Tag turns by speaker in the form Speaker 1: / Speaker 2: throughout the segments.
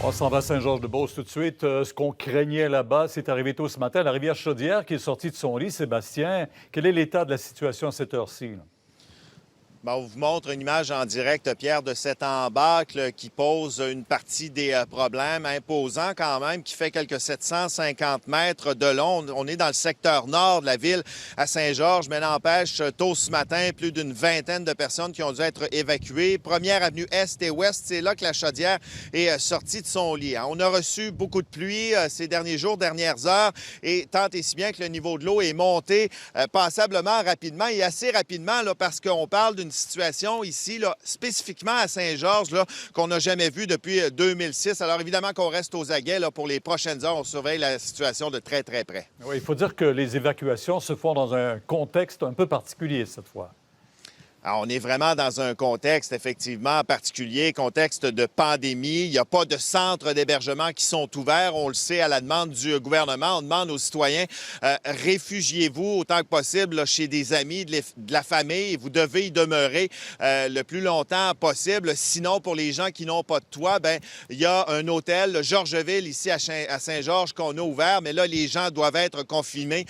Speaker 1: On s'en va à Saint-Georges-de-Beauce tout de suite. Ce qu'on craignait là-bas, c'est arrivé tôt ce matin. La rivière Chaudière qui est sortie de son lit. Sébastien, quel est l'état de la situation à cette heure-ci, là?
Speaker 2: Bien, on vous montre une image en direct, Pierre, de cet embâcle qui pose une partie des problèmes, imposant quand même, qui fait quelques 750 mètres de long. On est dans le secteur nord de la ville à Saint-Georges, mais n'empêche, tôt ce matin, plus d'une vingtaine de personnes qui ont dû être évacuées. Première avenue Est et Ouest, c'est là que la Chaudière est sortie de son lit. On a reçu beaucoup de pluie ces derniers jours, dernières heures, et tant et si bien que le niveau de l'eau est monté passablement rapidement et assez rapidement, là, parce qu'on parle d'une situation ici, là, spécifiquement à Saint-Georges, là, qu'on n'a jamais vue depuis 2006. Alors évidemment qu'on reste aux aguets là, pour les prochaines heures. On surveille la situation de très, très près.
Speaker 1: Oui, il faut dire que les évacuations se font dans un contexte un peu particulier cette fois.
Speaker 2: Alors, on est vraiment dans un contexte effectivement particulier, contexte de pandémie. Il n'y a pas de centres d'hébergement qui sont ouverts. On le sait à la demande du gouvernement. On demande aux citoyens, réfugiez-vous autant que possible là, chez des amis, de la famille. Vous devez y demeurer le plus longtemps possible. Sinon, pour les gens qui n'ont pas de toit, bien, il y a un hôtel, le Georgeville, ici à Saint-Georges, qu'on a ouvert. Mais là, les gens doivent être confinés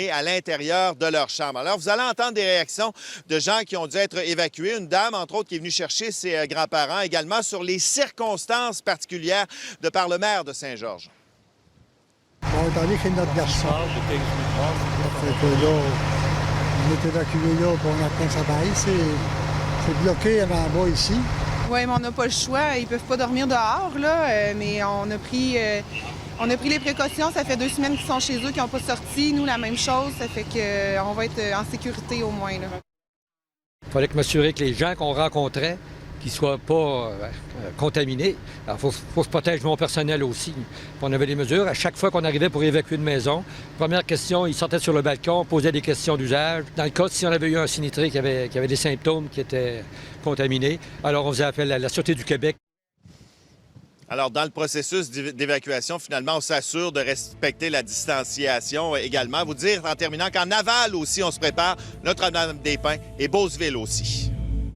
Speaker 2: à l'intérieur de leur chambre. Alors, vous allez entendre des réactions de gens qui ont dû être évacués. Une dame, entre autres, qui est venue chercher ses grands-parents également sur les circonstances particulières de par le maire de Saint-Georges.
Speaker 3: On est allé chez notre garçon. Fait que là, on est évacué là pour matin ça baille. C'est bloqué en bas ici.
Speaker 4: Oui, mais on n'a pas le choix. Ils ne peuvent pas dormir dehors, là, mais on a pris les précautions. Ça fait 2 semaines qu'ils sont chez eux, qu'ils n'ont pas sorti. Nous, la même chose. Ça fait qu'on va être en sécurité au moins, là.
Speaker 5: Il fallait m'assurer que les gens qu'on rencontrait, qu'ils ne soient pas contaminés. Alors, il faut se protéger mon personnel aussi. Puis on avait des mesures. À chaque fois qu'on arrivait pour évacuer une maison, première question, ils sortaient sur le balcon, posaient des questions d'usage. Dans le cas, si on avait eu un sinistré qui avait des symptômes qui étaient contaminés, alors on faisait appel à la Sûreté du Québec.
Speaker 2: Alors, dans le processus d'évacuation, finalement, on s'assure de respecter la distanciation également. Vous dire, en terminant, qu'en aval aussi, on se prépare Notre-Dame-des-Pins et Beauceville aussi.